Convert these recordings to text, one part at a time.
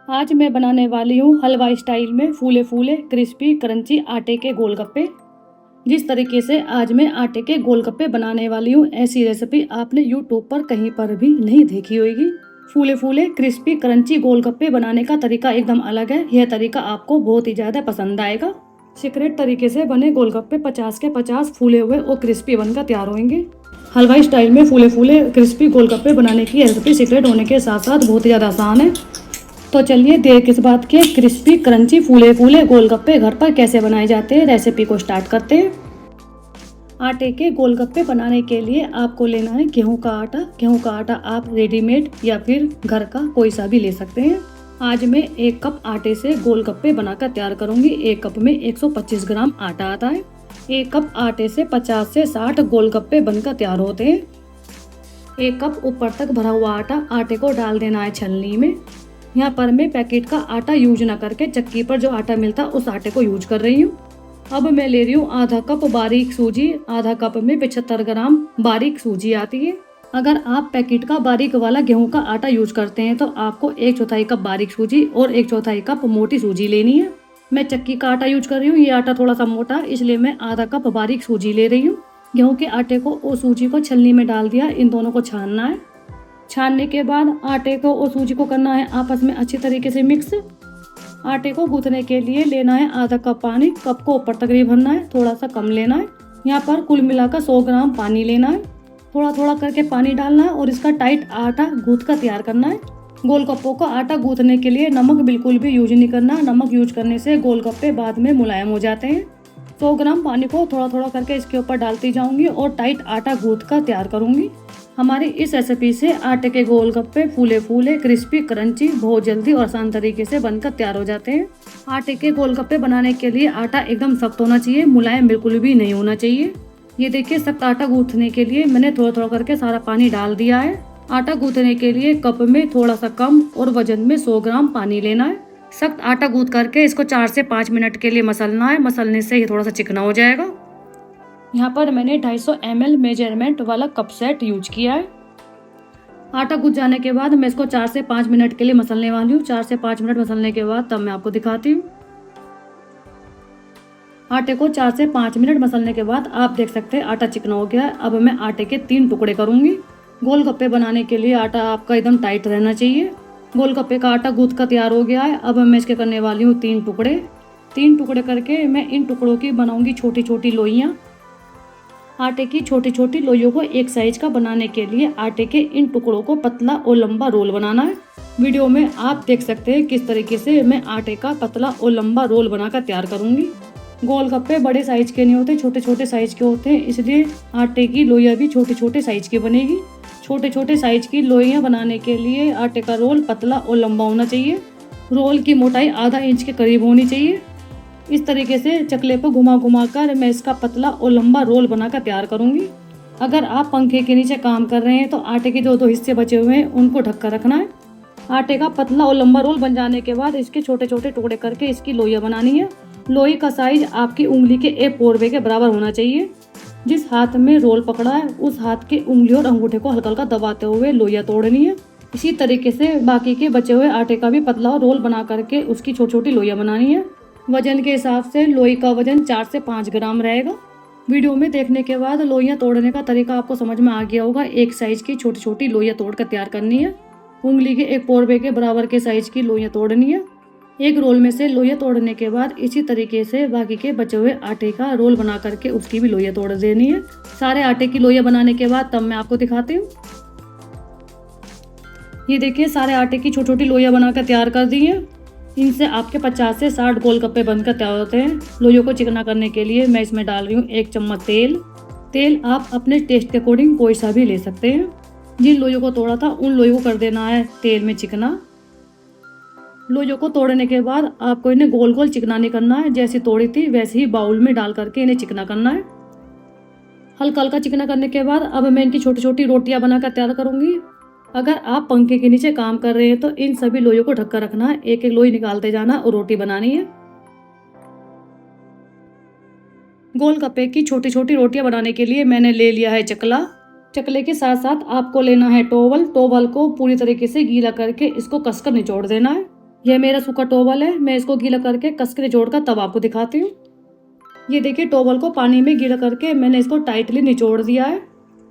आज मैं बनाने वाली हूँ हलवाई स्टाइल में फूले फूले क्रिस्पी क्रंची आटे के गोलगप्पे। जिस तरीके से आज मैं आटे के गोलगप्पे बनाने वाली हूँ, ऐसी रेसिपी आपने यूट्यूब पर कहीं पर भी नहीं देखी होगी। फूले फूले क्रिस्पी क्रंची गोलगप्पे बनाने का तरीका एकदम अलग है। यह तरीका आपको बहुत ही ज़्यादा पसंद आएगा। सीक्रेट तरीके से बने गोलगप्पे 50 के 50 फूले हुए और क्रिस्पी बनकर तैयार होंगे। हलवाई स्टाइल में फूले फूले क्रिस्पी गोलगप्पे बनाने की रेसिपी सीक्रेट होने के साथ साथ बहुत ही ज़्यादा आसान है। तो चलिए देर किस बात के, क्रिस्पी क्रंची फूले फूले गोलगप्पे घर पर कैसे बनाए जाते हैं, रेसिपी को स्टार्ट करते हैं। आटे के गोलगप्पे बनाने के लिए आपको लेना है गेहूं का आटा। गेहूं का आटा आप रेडीमेड या फिर घर का कोई सा भी ले सकते हैं। आज मैं 1 कप आटे से गोलगप्पे बनाकर तैयार करूंगी। 1 कप में 125 ग्राम आटा आता है। 1 कप आटे से 50 से 60 गोलगप्पे बनकर तैयार होते हैं। 1 कप ऊपर तक भरा हुआ आटे को डाल देना है छलनी में। यहाँ पर मैं पैकेट का आटा यूज ना करके चक्की पर जो आटा मिलता उस आटे को यूज कर रही हूँ। अब मैं ले रही हूँ आधा कप बारीक सूजी। आधा कप में 75 ग्राम बारीक सूजी आती है। अगर आप पैकेट का बारीक वाला गेहूं का आटा यूज करते हैं तो आपको 1/4 कप बारीक सूजी और 1/4 कप मोटी सूजी लेनी है। मैं चक्की का आटा यूज कर रही हूँ। ये आटा थोड़ा सा मोटा, इसलिए मैं आधा कप बारीक सूजी ले रही हूँ। गेहूं के आटे को और सूजी को छलनी में डाल दिया। इन दोनों को छानना है। छानने के बाद आटे को और सूजी को करना है आपस में अच्छी तरीके से मिक्स। आटे को गूंथने के लिए लेना है आधा कप पानी। कप को ऊपर तक नहीं भरना है, थोड़ा सा कम लेना है। यहाँ पर कुल मिलाकर 100 ग्राम पानी लेना है। थोड़ा थोड़ा करके पानी डालना है और इसका टाइट आटा गूंथ कर तैयार करना है। गोलगप्पों का आटा गूंथने के लिए नमक बिल्कुल भी यूज नहीं करना। नमक यूज करने से गोलगप्पे बाद में मुलायम हो जाते हैं। 100 ग्राम पानी को थोड़ा थोड़ा करके इसके ऊपर डालती जाऊंगी और टाइट आटा गूंथ कर तैयार करूंगी। हमारी इस रेसिपी से आटे के गोलगप्पे फूले फूले क्रिस्पी क्रंची बहुत जल्दी और आसान तरीके से बनकर तैयार हो जाते हैं। आटे के गोलगप्पे बनाने के लिए आटा एकदम सख्त होना चाहिए, मुलायम बिल्कुल भी नहीं होना चाहिए। ये देखिए, सख्त आटा गूंथने के लिए मैंने थोड़ा थोड़ा करके सारा पानी डाल दिया है। आटा गूंथने के लिए कप में थोड़ा सा कम और वजन में 100 ग्राम पानी लेना है। सख्त आटा गूंथ करके इसको 4 से 5 मिनट के लिए मसलना है। मसलने से ये थोड़ा सा चिकना हो जाएगा। यहाँ पर मैंने 250 ml मेजरमेंट वाला कप सेट यूज किया है। आटा गूंथ जाने के बाद मैं इसको 4 से 5 मिनट के लिए मसलने वाली हूँ। 4 से 5 मिनट मसलने के बाद तब मैं आपको दिखाती हूँ। आटे को 4 से 5 मिनट मसलने के बाद आप देख सकते हैं आटा चिकना हो गया है। अब मैं आटे के 3 टुकड़े करूँगी। गोलगप्पे बनाने के लिए आटा आपका एकदम टाइट रहना चाहिए। गोलगप्पे का आटा गूंथ का तैयार हो गया है। अब मैं इसके करने वाली हूँ 3 टुकड़े। 3 टुकड़े करके मैं इन टुकड़ों की बनाऊंगी छोटी छोटी लोइयाँ। आटे की छोटी छोटी लोइयों को एक साइज का बनाने के लिए आटे के इन टुकड़ों को पतला और लंबा रोल बनाना है। वीडियो में आप देख सकते हैं किस तरीके से मैं आटे का पतला और लंबा रोल बनाकर तैयार करूंगी। गोलगप्पे बड़े साइज के नहीं होते, छोटे छोटे साइज के होते हैं, इसलिए आटे की लोइयां भी छोटे छोटे साइज की बनेगी। छोटे छोटे साइज की लोइयां बनाने के लिए आटे का रोल पतला और लंबा होना चाहिए। रोल की मोटाई आधा इंच के करीब होनी चाहिए। इस तरीके से चकले पर घुमा घुमा कर मैं इसका पतला और लंबा रोल बनाकर तैयार करूंगी। अगर आप पंखे के नीचे काम कर रहे हैं तो आटे के जो 2 हिस्से बचे हुए हैं उनको ढक कर रखना है। आटे का पतला और लंबा रोल बन जाने के बाद इसके छोटे छोटे टुकड़े करके इसकी लोइयां बनानी है। लोई का साइज आपकी उंगली के 1 पोरवे के बराबर होना चाहिए। जिस हाथ में रोल पकड़ा है उस हाथ की उंगली और अंगूठे को हल्का हल्का दबाते हुए लोइयां तोड़नी है। इसी तरीके से बाकी के बचे हुए आटे का भी पतला और रोल बना करके उसकी छोटी छोटी लोइयां बनानी है। वजन के हिसाब से लोई का वजन 4 से 5 ग्राम रहेगा। वीडियो में देखने के बाद लोइयां तोड़ने का तरीका आपको समझ में आ गया होगा। एक साइज की छोटी छोटी लोइयां तोड़ कर तैयार करनी है। उंगली के 1 पोरवे के बराबर के साइज की लोइयां तोड़नी है। एक रोल में से लोइयां तोड़ने के बाद इसी तरीके से बाकी के बचे हुए आटे का रोल बना करके उसकी भी लोइयां तोड़ देनी है। सारे आटे की लोइयां बनाने के बाद तब मैं आपको दिखाती हूँ। ये देखिए, सारे आटे की छोटी छोटी लोइयां बनाकर तैयार कर दी है। इनसे आपके 50 से 60 गोलगप्पे बनकर तैयार होते हैं। लोइयों को चिकना करने के लिए मैं इसमें डाल रही हूँ 1 चम्मच तेल। तेल आप अपने टेस्ट के अकॉर्डिंग कोई सा भी ले सकते हैं। जिन लोइयों को तोड़ा था उन लोइयों को कर देना है तेल में चिकना। लोइयों को तोड़ने के बाद आपको इन्हें गोल गोल चिकना नहीं करना है। जैसी तोड़ी थी वैसे ही बाउल में डाल करके इन्हें चिकना करना है। हल्का हल्का चिकना करने के बाद अब मैं इनकी छोटी छोटी रोटियां बनाकर तैयार करूंगी। अगर आप पंखे के नीचे काम कर रहे हैं तो इन सभी लोइयों को ढककर रखना है। एक एक लोई निकालते जाना और रोटी बनानी है। गोलगप्पे की छोटी छोटी रोटियां बनाने के लिए मैंने ले लिया है चकला। चकले के साथ साथ आपको लेना है टोवल। टोवल को पूरी तरीके से गीला करके इसको कसकर निचोड़ देना है। यह मेरा सूखा टॉवल है, मैं इसको गीला करके कस के निचोड़ कर तब आपको दिखाती हूँ। ये देखिए टॉवल को पानी में गीला करके मैंने इसको टाइटली निचोड़ दिया है।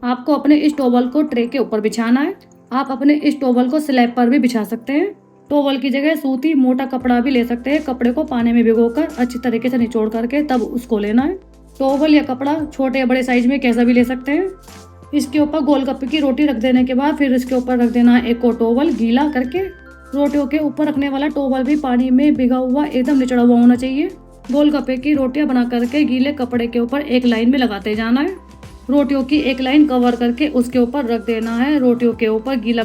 आपको अपने इस टॉवल को ट्रे के ऊपर बिछाना है। आप अपने इस टॉवल को स्लैब पर भी बिछा सकते हैं। टॉवल की जगह सूती मोटा कपड़ा भी ले सकते हैं। कपड़े को पानी में भिगोकर अच्छी तरीके से निचोड़ करके तब उसको लेना है। टॉवल या कपड़ा छोटे या बड़े साइज में कैसा भी ले सकते हैं। इसके ऊपर गोलगप्पे की रोटी रख देने के बाद फिर इसके ऊपर रख देना है एक और टॉवल गीला करके। रोटियों के ऊपर रखने वाला टॉवल भी पानी में भिगा हुआ एकदम निचड़ा हुआ होना चाहिए। गोलगप्पे की रोटियां बना करके गीले कपड़े के ऊपर एक लाइन में लगाते जाना है। रोटियों की एक लाइन कवर करके उसके ऊपर रख देना है रोटियों के ऊपर गीला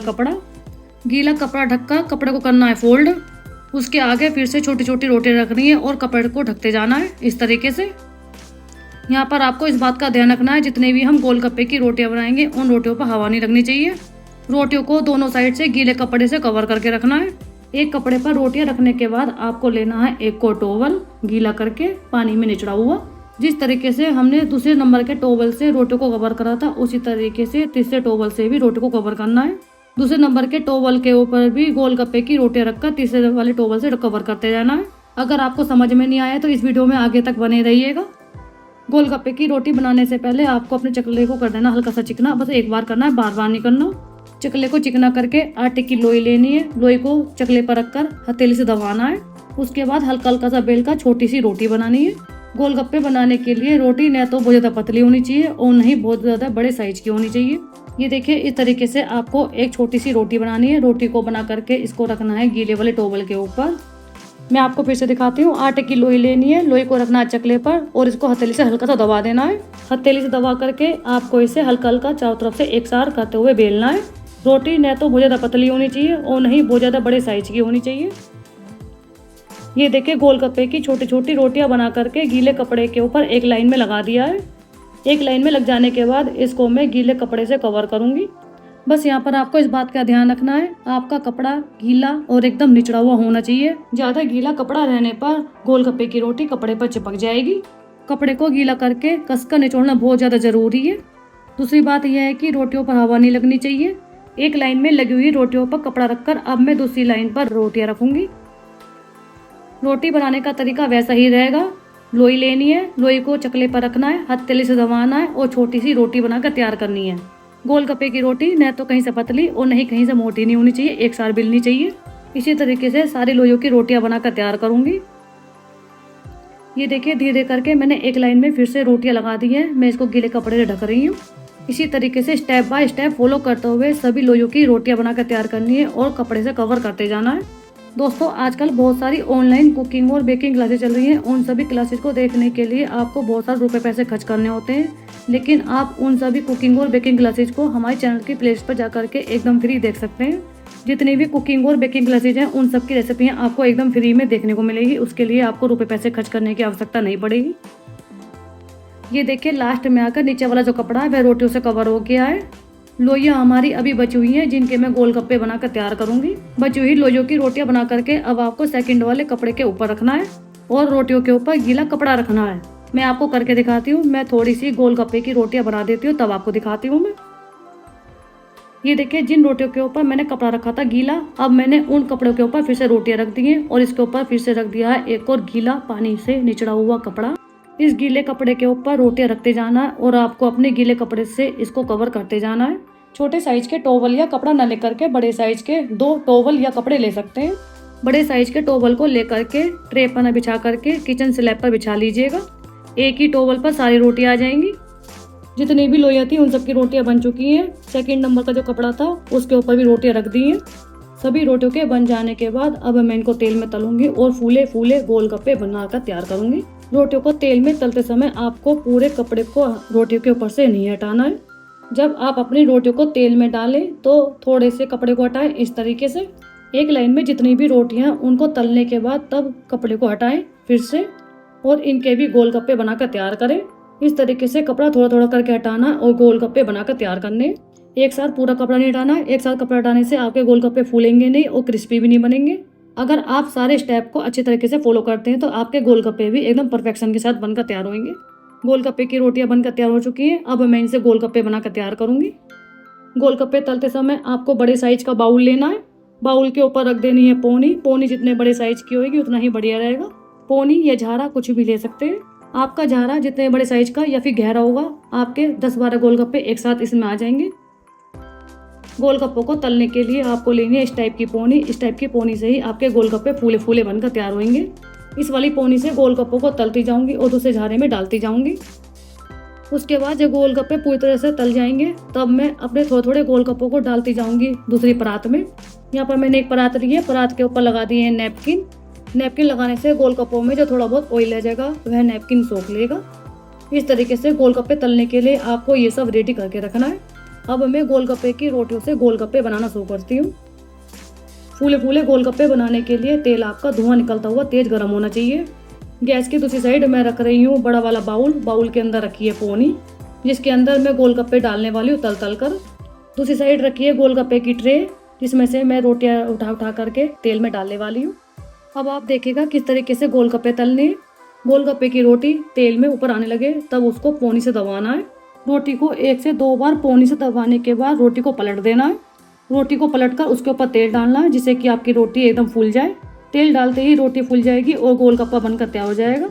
कपड़ा ढककर कपड़े को करना है फोल्ड। उसके आगे फिर से छोटी छोटी रोटियां रखनी है और कपड़े को ढकते जाना है इस तरीके से। यहाँ पर आपको इस बात का ध्यान रखना है, जितने भी हम गोलगप्पे की रोटियां बनाएंगे उन रोटियों पर हवा नहीं लगनी चाहिए। रोटियों को दोनों साइड से गीले कपड़े से कवर करके रखना है। एक कपड़े पर रोटियां रखने के बाद आपको लेना है एक को टॉवल गीला करके पानी में निचड़ा हुआ। जिस तरीके से हमने दूसरे नंबर के टॉवल से रोटियों को कवर करा था उसी तरीके से तीसरे टॉवल से भी रोटी को कवर करना है। दूसरे नंबर के टॉवल के ऊपर भी गोलगप्पे की रोटियां रखकर तीसरे वाले टॉवल से कवर करते जाना है। अगर आपको समझ में नहीं आया तो इस वीडियो में आगे तक बने रहिएगा। गोलगप्पे की रोटी बनाने से पहले आपको अपने चकले को कर देना हल्का सा चिकना, बस एक बार करना है, बार बार नहीं करना। चकले को चिकना करके आटे की लोई लेनी है। लोई को चकले पर रखकर हथेली से दबाना है। उसके बाद हल्का हल्का सा बेल का छोटी सी रोटी बनानी है। गोलगप्पे बनाने के लिए रोटी न तो बहुत ज़्यादा पतली होनी चाहिए और नहीं बहुत ज़्यादा बड़े साइज की होनी चाहिए। ये देखिए इस तरीके से आपको एक छोटी सी रोटी बनानी है। रोटी को बना करके इसको रखना है गीले वाले टॉवल के ऊपर। मैं आपको फिर से दिखाती हूँ। आटे की लोई लेनी है। लोई को रखना है चकले पर और इसको हथेली से हल्का सा दबा देना है। हथेली से दबा करके आपको इसे हल्का हल्का चारों तरफ से एक साथ करते हुए बेलना है। रोटी न तो बहुत ज़्यादा पतली होनी चाहिए और नहीं बहुत ज़्यादा बड़े साइज की होनी चाहिए। ये देखिए गोलगप्पे की छोटी छोटी रोटियां बना करके गीले कपड़े के ऊपर एक लाइन में लगा दिया है। एक लाइन में लग जाने के बाद इसको मैं गीले कपड़े से कवर करूंगी। बस यहाँ पर आपको इस बात का ध्यान रखना है, आपका कपड़ा गीला और एकदम निचड़ा हुआ होना चाहिए। ज़्यादा गीला कपड़ा रहने पर गोलगप्पे की रोटी कपड़े पर चिपक जाएगी। कपड़े को गीला करके कसकर निचोड़ना बहुत ज़्यादा ज़रूरी है। दूसरी बात यह है कि रोटियों पर हवा नहीं लगनी चाहिए। एक लाइन में लगी हुई रोटियों पर कपड़ा रखकर अब मैं दूसरी लाइन पर रोटियां रखूंगी। रोटी बनाने का तरीका वैसा ही रहेगा। लोई लेनी है, लोई को चकले पर रखना है, हथेली से दबाना है और छोटी सी रोटी बनाकर तैयार करनी है। गोलगप्पे की रोटी न तो कहीं से पतली और नहीं कहीं से मोटी नहीं होनी चाहिए, एक साथ बेलनी चाहिए। इसी तरीके से सारी लोइयों की रोटियां बनाकर तैयार करूंगी। ये देखिए धीरे करके मैंने एक लाइन में फिर से रोटियां लगा दी है। मैं इसको गीले कपड़े से ढक रही हूँ। इसी तरीके से स्टेप बाय स्टेप फॉलो करते हुए सभी लोइयों की रोटियां बनाकर तैयार करनी है और कपड़े से कवर करते जाना है। दोस्तों आजकल बहुत सारी ऑनलाइन कुकिंग और बेकिंग क्लासेस चल रही हैं। उन सभी क्लासेस को देखने के लिए आपको बहुत सारे रुपए पैसे खर्च करने होते हैं, लेकिन आप उन सभी कुकिंग और बेकिंग क्लासेस को हमारे चैनल की प्लेलिस्ट पर जाकर के एकदम फ्री देख सकते हैं। जितनी भी कुकिंग और बेकिंग क्लासेज हैं उन सब की रेसिपियाँ आपको एकदम फ्री में देखने को मिलेगी। उसके लिए आपको रुपए पैसे खर्च करने की आवश्यकता नहीं पड़ेगी। ये देखिए लास्ट में आकर नीचे वाला जो कपड़ा है वह रोटियों से कवर हो गया है। लोइयाँ हमारी अभी बची हुई हैं जिनके मैं गोलगप्पे बनाकर तैयार करूंगी। बची हुई लोइयों की रोटियां बना करके अब आपको सेकंड वाले कपड़े के ऊपर रखना है और रोटियों के ऊपर गीला कपड़ा रखना है। मैं आपको करके दिखाती हूँ। मैं थोड़ी सी गोलगप्पे की रोटियां बना देती हूँ तब आपको दिखाती हूँ मैं। ये देखिए जिन रोटियों के ऊपर मैंने कपड़ा रखा था गीला, अब मैंने उन कपड़ों के ऊपर फिर से रोटियां रख दी हैं और इसके ऊपर फिर से रख दिया है एक और गीला पानी से निचड़ा हुआ कपड़ा। इस गीले कपड़े के ऊपर रोटियां रखते जाना है और आपको अपने गीले कपड़े से इसको कवर करते जाना है। छोटे साइज के टॉवल या कपड़ा न लेकर के बड़े साइज के 2 टॉवल या कपड़े ले सकते हैं। बड़े साइज के टॉवल को लेकर के ट्रे पर न बिछा करके किचन स्लैब पर बिछा लीजिएगा। एक ही टॉवल पर सारी रोटियां आ जाएंगी। जितनी भी लोइयां थी उन सबकी रोटियां बन चुकी हैं। सेकंड नंबर का जो कपड़ा था उसके ऊपर भी रोटियां रख दी हैं। सभी रोटियों के बन जाने के बाद अब मैं इनको तेल में तलूंगी और फूले फूले गोलगप्पे बनाकर तैयार करूंगी। रोटियों को तेल में तलते समय आपको पूरे कपड़े को रोटियों के ऊपर से नहीं हटाना है। जब आप अपनी रोटियों को तेल में डालें तो थोड़े से कपड़े को हटाएं। इस तरीके से एक लाइन में जितनी भी रोटियां उनको तलने के बाद तब कपड़े को हटाएं फिर से और इनके भी गोलगप्पे बनाकर तैयार करें। इस तरीके से कपड़ा थोड़ा थोड़ा करके हटाना और गोलगप्पे बनाकर तैयार करने। एक साथ पूरा कपड़ा नहीं हटाना। एक साथ कपड़ा हटाने से आपके गोलगप्पे फूलेंगे नहीं और क्रिस्पी भी नहीं बनेंगे। अगर आप सारे स्टेप को अच्छे तरीके से फॉलो करते हैं तो आपके गोलगप्पे भी एकदम परफेक्शन के साथ बनकर तैयार होंगे। गोलगप्पे की रोटियां बनकर तैयार हो चुकी हैं। अब मैं इनसे गोलगप्पे बनाकर तैयार करूंगी। गोलगप्पे तलते समय आपको बड़े साइज का बाउल लेना है बाउल के ऊपर रख देनी है पोनी। पोनी जितने बड़े साइज की होगी उतना ही बढ़िया रहेगा। पोनी या झारा कुछ भी ले सकते हैं। आपका झारा जितने बड़े साइज का या फिर गहरा होगा, आपके 10-12 गोलगप्पे एक साथ इसमें आ जाएंगे। गोलगप्पों को तलने के लिए आपको लेनी है इस टाइप की पोनी। इस टाइप की पोनी से ही आपके गोलगप्पे फूले फूले बनकर तैयार होंगे। इस वाली पोनी से गोलगप्पों को तलती जाऊंगी और दूसरे झारे में डालती जाऊंगी। उसके बाद जब गोलगप्पे पूरी तरह से तल जाएंगे तब मैं अपने थोड़े थोड़े गोलगप्पों को डालती जाऊंगी दूसरी परात में। यहाँ पर मैंने एक परात ली है, परात के ऊपर लगा दिए हैं नैपकिन। नैपकिन लगाने से गोलगप्पों में जो थोड़ा बहुत ऑयल रह जाएगा वह नैपकिन सोख लेगा। इस तरीके से गोलगप्पे तलने के लिए आपको ये सब रेडी करके रखना है। अब मैं गोलगप्पे की रोटियों से गोलगप्पे बनाना शुरू करती हूँ। फूले फूले गोलगप्पे बनाने के लिए तेल आपका धुआं निकलता हुआ तेज गर्म होना चाहिए। गैस की दूसरी साइड मैं रख रही हूँ बड़ा वाला बाउल। बाउल के अंदर रखी है पोनी, जिसके अंदर मैं गोलगप्पे डालने वाली हूँ तल तल कर। दूसरी साइड रखी है गोलगप्पे की ट्रे, जिसमें से मैं रोटियां उठा उठा करके तेल में डालने वाली हूँ। अब आप देखिएगा किस तरीके से गोलगप्पे तलने हैं। गोलगप्पे की रोटी तेल में ऊपर आने लगे तब उसको पोनी से दबाना है। रोटी को 1 से 2 बार पोनी से दबाने के बाद रोटी को पलट देना है। रोटी को पलटकर उसके ऊपर तेल डालना है, जिससे कि आपकी रोटी एकदम फूल जाए। तेल डालते ही रोटी फूल जाएगी और गोलगप्पा बनकर तैयार हो जाएगा।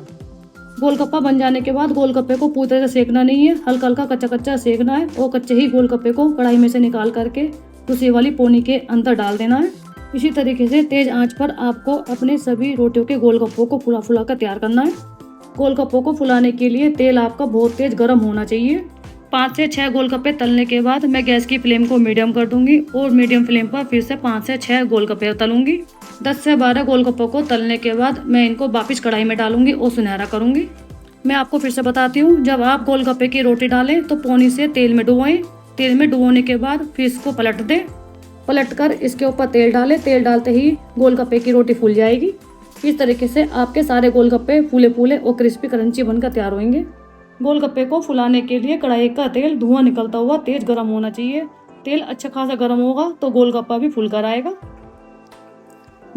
गोलगप्पा बन जाने के बाद गोलगप्पे को पूरी तरह से सेकना नहीं है, हल्का हल्का कच्चा कच्चा सेकना है और कच्चे ही गोलगप्पे को कढ़ाई में से निकाल करके दूसरी वाली पोनी के अंदर डाल देना है। इसी तरीके से तेज आंच पर आपको अपने सभी रोटियों के गोलगप्पों को फुला फुला कर तैयार करना है। गोलगप्पों को फुलाने के लिए तेल आपका बहुत तेज गर्म होना चाहिए। 5 से 6 गोलगप्पे तलने के बाद मैं गैस की फ्लेम को मीडियम कर दूंगी और मीडियम फ्लेम पर फिर से 5 से 6 गोलगप्पे तलूंगी। 10 से 12 गोलगप्पों को तलने के बाद मैं इनको वापस कढ़ाई में डालूंगी और सुनहरा करूंगी। मैं आपको फिर से बताती हूँ, जब आप गोलगप्पे की रोटी डालें तो पोनी से तेल में डुबोएं। तेल में डुबोने के बाद फिर इसको पलट दें। पलट कर इसके ऊपर तेल डालें। तेल डालते ही गोलगप्पे की रोटी फूल जाएगी। इस तरीके से आपके सारे गोलगप्पे फूले फूले और क्रिस्पी क्रंची बनकर तैयार होंगे। गोलगप्पे को फुलाने के लिए कढ़ाई का तेल धुआं निकलता हुआ तेज गर्म होना चाहिए। तेल अच्छा खासा गर्म होगा तो गोलगप्पा भी फूल कर आएगा।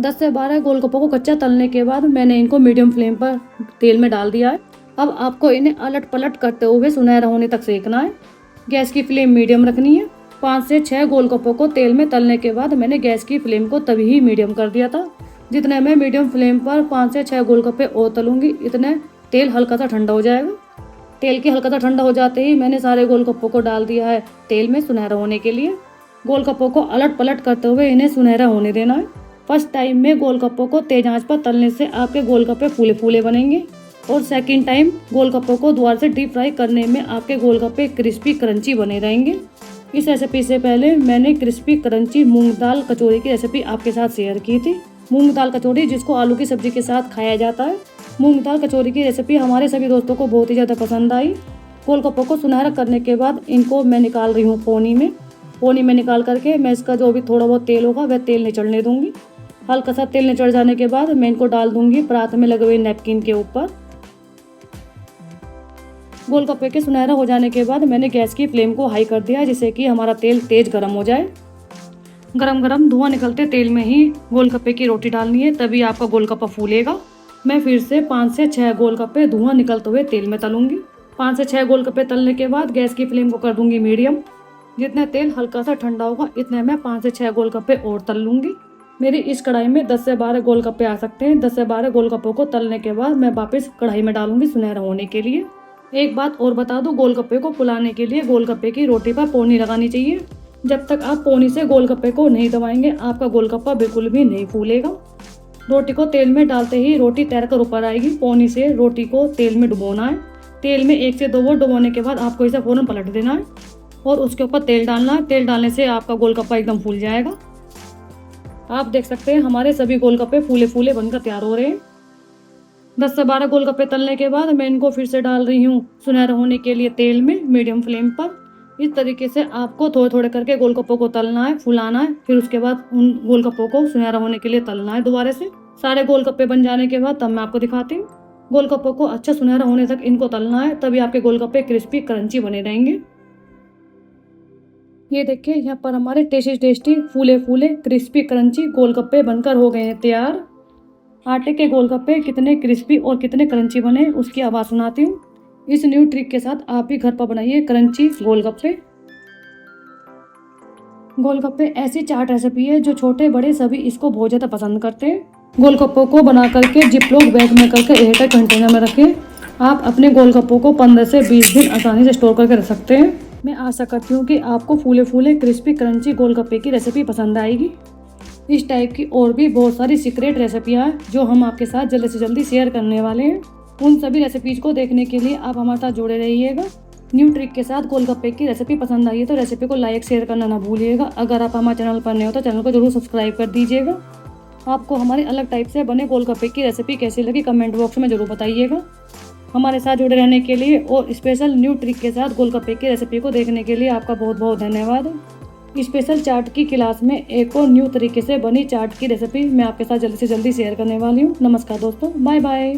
10 से 12 गोलगप्पों को कच्चा तलने के बाद मैंने इनको मीडियम फ्लेम पर तेल में डाल दिया है। अब आपको इन्हें अलट पलट करते हुए सुनहरा होने तक सेकना है। गैस की फ्लेम मीडियम रखनी है। 5 से 6 गोलगप्पों को तेल में तलने के बाद मैंने गैस की फ्लेम को तभी ही मीडियम कर दिया था। जितने मैं मीडियम फ्लेम पर 5 से 6 गोलगप्पे और तलूंगी, इतने तेल हल्का सा ठंडा हो जाएगा। तेल के हल्का सा ठंडा हो जाते ही मैंने सारे गोलगप्पों को डाल दिया है तेल में सुनहरा होने के लिए। गोलगप्पों को अलट पलट करते हुए इन्हें सुनहरा होने देना है। फर्स्ट टाइम में गोलगप्पों को तेज आंच पर तलने से आपके गोलगप्पे फूले फूले बनेंगे और सेकंड टाइम गोलगप्पों को दोबारा से डीप फ्राई करने में आपके गोलगप्पे क्रिस्पी क्रंची बने रहेंगे। इस रेसिपी से पहले मैंने क्रिस्पी क्रंची मूंग दाल कचौड़ी की रेसिपी आपके साथ शेयर की थी। मूंग दाल कचौड़ी जिसको आलू की सब्जी के साथ खाया जाता है। मूंग दाल कचौड़ी की रेसिपी हमारे सभी दोस्तों को बहुत ही ज़्यादा पसंद आई। गोलगप्पों को सुनहरा करने के बाद इनको मैं निकाल रही हूँ पोनी में। पोनी में निकाल करके मैं इसका जो भी थोड़ा बहुत तेल होगा वह तेल निचड़ने दूंगी। हल्का सा तेल निचड़ जाने के बाद मैं इनको डाल दूंगी परात में लगे हुए नैपकिन के ऊपर। गोलगप्पे के सुनहरा हो जाने के बाद मैंने गैस की फ्लेम को हाई कर दिया, जिससे कि हमारा तेल तेज गर्म हो जाए। गरम गरम धुआं निकलते तेल में ही गोलगप्पे की रोटी डालनी है, तभी आपका गोलगप्पा फूलेगा। मैं फिर से 5 से 6 गोलगप्पे धुआं निकलते हुए तेल में तलूंगी। 5 से 6 गोलगप्पे तलने के बाद गैस की फ्लेम को कर दूंगी मीडियम। जितना तेल हल्का सा ठंडा होगा इतने मैं 5 से 6 गोलगप्पे और तल लूंगी। मेरी इस कढ़ाई में 10 से 12 गोलगप्पे आ सकते हैं। 10 से 12 गोलगप्पों को तलने के बाद मैं वापस कढ़ाई में डालूंगी सुनहरा होने के लिए। एक बात और बता दूं, गोलगप्पे को फुलाने के लिए गोलगप्पे की रोटी पर पोनी लगानी चाहिए। जब तक आप पोनी से गोलगप्पे को नहीं दबाएंगे आपका गोलगप्पा बिल्कुल भी नहीं फूलेगा। रोटी को तेल में डालते ही रोटी तैर कर ऊपर आएगी। पोनी से रोटी को तेल में डुबोना है। तेल में 1 से 2 बार डुबोने के बाद आपको इसे फौरन पलट देना है और उसके ऊपर तेल डालना है। तेल डालने से आपका गोलगप्पा एकदम फूल जाएगा। आप देख सकते हैं हमारे सभी गोलगप्पे फूले फूले बनकर तैयार हो रहे हैं। 10 से 12 गोलगप्पे तलने के बाद मैं इनको फिर से डाल रही हूँ सुनहरा होने के लिए तेल में मीडियम फ्लेम पर। इस तरीके से आपको थोड़े थोड़े करके गोलगप्पों को तलना है, फुलाना है, फिर उसके बाद उन गोलगप्पों को सुनहरा होने के लिए तलना है दोबारा से। सारे गोलगप्पे बन जाने के बाद तब मैं आपको दिखाती हूँ। गोलगप्पों को अच्छा सुनहरा होने तक इनको तलना है, तभी आपके गोलगप्पे क्रिस्पी क्रंची बने रहेंगे। ये देखिए यहाँ पर हमारे टेस्टी टेस्टी फूले फूले क्रिस्पी क्रंची गोलगप्पे बनकर हो गए हैं तैयार। आटे के गोलगप्पे कितने क्रिस्पी और कितने क्रंची बने उसकी आवाज़ सुनाती हूँ। इस न्यू ट्रिक के साथ आप भी घर पर बनाइए क्रंची गोलगप्पे। गोलगप्पे ऐसी चाट रेसिपी है जो छोटे बड़े सभी इसको बहुत ज़्यादा पसंद करते हैं। गोलगप्पों को बना करके जिपलॉक बैग में करके एयरटाइट कंटेनर में रखें। आप अपने गोलगप्पों को 15 से 20 दिन आसानी से स्टोर करके रख सकते हैं। मैं आशा करती हूँ कि आपको फूले फूले क्रिस्पी क्रंची गोलगप्पे की रेसिपी पसंद आएगी। इस टाइप की और भी बहुत सारी सीक्रेट रेसिपियाँ हैं जो हम आपके साथ जल्दी से जल्दी शेयर करने वाले हैं। उन सभी रेसिपीज़ को देखने के लिए आप हमारे साथ जुड़े रहिएगा। न्यू ट्रिक के साथ गोलगप्पे की रेसिपी पसंद आई है तो रेसिपी को लाइक शेयर करना ना भूलिएगा। अगर आप हमारे चैनल पर नए हो तो चैनल को जरूर सब्सक्राइब कर दीजिएगा। आपको हमारे अलग टाइप से बने गोलगप्पे की रेसिपी कैसी लगी कमेंट बॉक्स में जरूर बताइएगा। हमारे साथ जुड़े रहने के लिए और स्पेशल न्यू ट्रिक के साथ गोलगप्पे की रेसिपी को देखने के लिए आपका बहुत बहुत धन्यवाद। स्पेशल चाट की क्लास में एक और न्यू तरीके से बनी चाट की रेसिपी मैं आपके साथ जल्दी से जल्दी शेयर करने वाली हूँ। नमस्कार दोस्तों, बाय बाय।